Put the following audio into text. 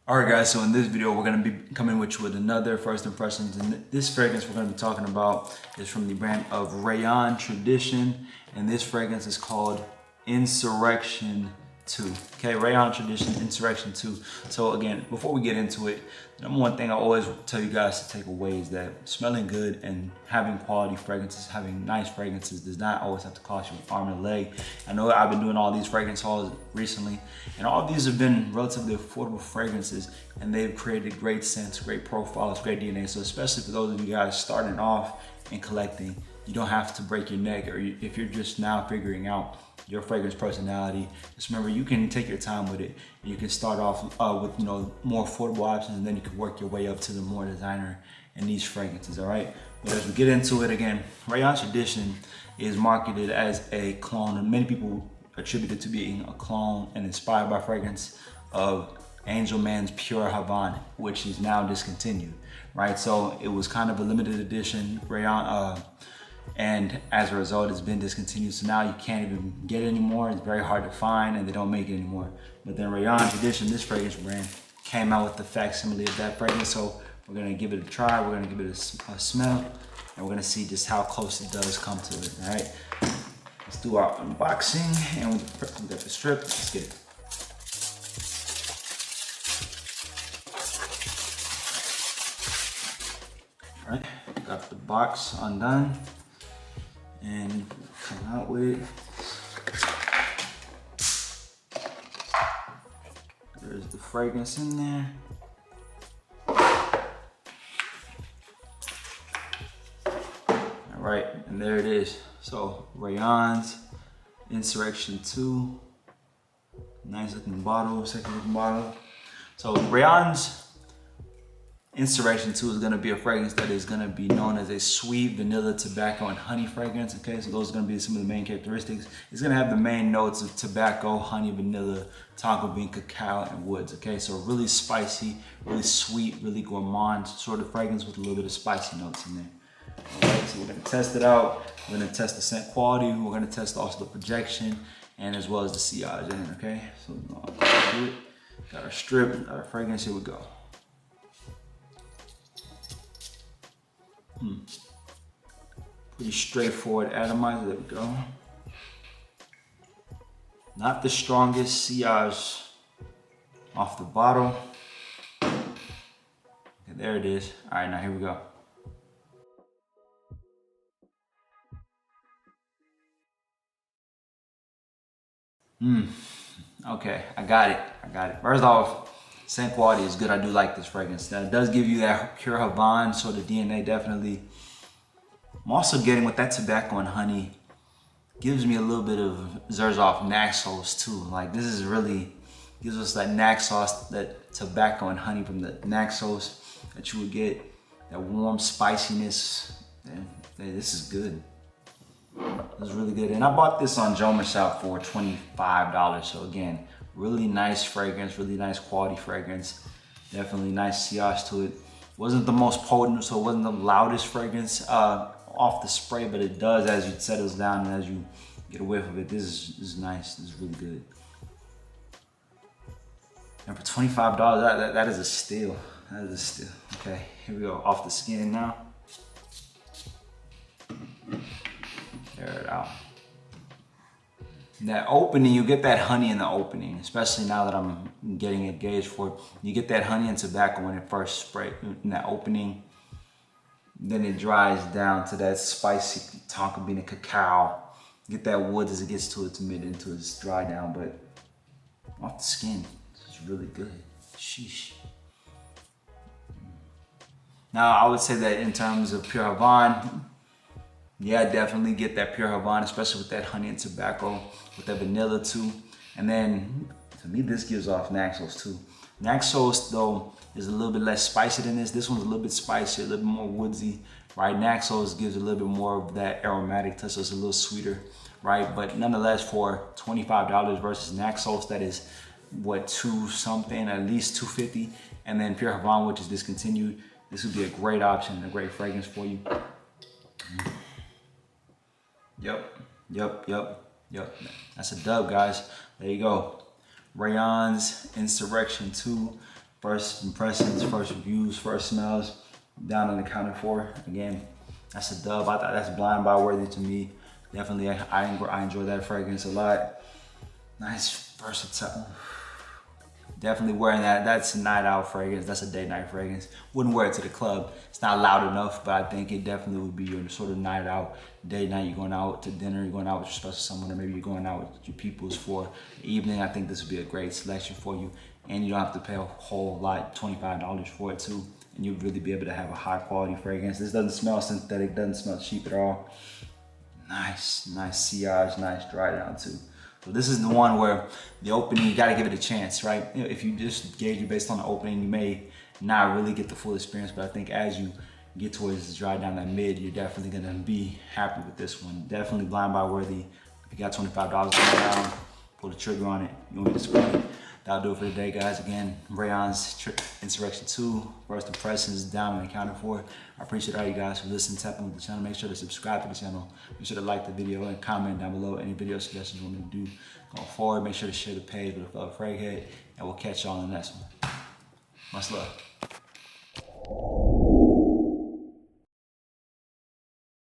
Alright guys, so in this video we're going to be coming with you with another first impressions, and this fragrance we're going to be talking about is from the brand of Reyane Tradition, and this fragrance is called Insurrection 2. Okay, Reyane Tradition Insurrection 2. So again, before we get into it, the number one thing I always tell you guys to take away is that smelling good and having quality fragrances, having nice fragrances does not always have to cost you an arm and a leg. I know I've been doing all these fragrance hauls recently, and all of these have been relatively affordable fragrances, and they've created great scents, great profiles, great DNA. So especially for those of you guys starting off and collecting, you don't have to break your neck, or if you're just now figuring out your fragrance personality, just remember you can take your time with it. You can start off with more affordable options, and then you can work your way up to the more designer and niche fragrances. All right, but as we get into it, again, Reyane Tradition is marketed as a clone, and many people attribute it to being a clone and inspired by fragrance of Angel Man's Pure Havana, which is now discontinued. Right, so it was kind of a limited edition Reyane. And as a result, it's been discontinued. So now you can't even get it anymore. It's very hard to find, and they don't make it anymore. But then Reyane Tradition, this fragrance brand, came out with the facsimile of that fragrance. So we're gonna give it a try. We're gonna give it a smell, and we're gonna see just how close it does come to it. All right, let's do our unboxing, and we got the strip. Let's get it. All right, got the box undone. And come out with it. There's the fragrance in there. All right, and there it is. So Reyane's Insurrection 2. Nice looking bottle, second looking bottle. So Reyane's Insurrection 2 is going to be a fragrance that is going to be known as a sweet vanilla, tobacco, and honey fragrance. Okay, so those are going to be some of the main characteristics. It's going to have the main notes of tobacco, honey, vanilla, tonka bean, cacao, and woods. Okay, so really spicy, really sweet, really gourmand sort of fragrance with a little bit of spicy notes in there. All right, so we're going to test it out. We're going to test the scent quality. We're going to test also the projection and as well as the sillage in it. Okay, so we're going to do it. Got our strip, got our fragrance. Here we go. Pretty straightforward atomizer. There we go. Not the strongest sillage off the bottle. Okay, there it is. All right, now here we go. Okay, I got it. First off, scent quality is good. I do like this fragrance. Now, it does give you that pure Havana sort of DNA, definitely. I'm also getting with that tobacco and honey, gives me a little bit of Zerzov Naxos too. Like this is really, gives us that Naxos, that tobacco and honey from the Naxos that you would get, that warm spiciness. Man, this is good. This is really good. And I bought this on Joma Shop for $25. So again, really nice fragrance, really nice quality fragrance. Definitely nice sillage to it. Wasn't the most potent, so it wasn't the loudest fragrance off the spray, but it does as it settles down and as you get a whiff of it. This is nice. This is really good. And for $25, that is a steal. That is a steal. Okay, here we go. Off the skin now. Air it out. That opening, you get that honey in the opening, especially now that I'm getting a gauge for it. You get that honey and tobacco when it first sprayed in that opening. Then it dries down to that spicy tonka bean and cacao. Get that wood as it gets to its mid into its dry down, but off the skin, it's really good. Sheesh. Now I would say that in terms of pure Havana, yeah, definitely get that pure Havana, especially with that honey and tobacco, with that vanilla too. And then, to me, this gives off Naxos too. Naxos, though, is a little bit less spicy than this. This one's a little bit spicier, a little bit more woodsy, right? Naxos gives a little bit more of that aromatic touch, so it's a little sweeter, right? But nonetheless, for $25 versus Naxos, that is, what, $2 something, at least $2.50. And then pure Havana, which is discontinued, this would be a great option and a great fragrance for you. Yep. That's a dub, guys. There you go. Reyane's Insurrection 2, first impressions, first reviews, first smells, down on the count of 4. Again, that's a dub. I thought that's blind buy worthy to me. Definitely, I enjoy that fragrance a lot. Nice, versatile. Definitely wearing that. That's a night out fragrance. That's a day night fragrance. Wouldn't wear it to the club. It's not loud enough, but I think it definitely would be your sort of night out, day night. You're going out to dinner, you're going out with your special someone, or maybe you're going out with your peoples for the evening. I think this would be a great selection for you. And you don't have to pay a whole lot, $25 for it too. And you'll really be able to have a high quality fragrance. This doesn't smell synthetic, doesn't smell cheap at all. Nice sillage, nice dry down too. So this is the one where the opening, you gotta give it a chance, right? You know, if you just gauge it based on the opening, you may not really get the full experience, but I think as you get towards the dry down that mid, you're definitely gonna be happy with this one. Definitely blind buy worthy. If you got $25 down, pull the trigger on it. You want me to spray? That'll do it for today, guys. Again, Reyane's Insurrection 2, first impressions down and accounted for. I appreciate all you guys for listening, tapping with the channel. Make sure to subscribe to the channel. Make sure to like the video and comment down below any video suggestions you want me to do going forward. Make sure to share the page with a fellow frag head, and we'll catch y'all on the next one. Much love.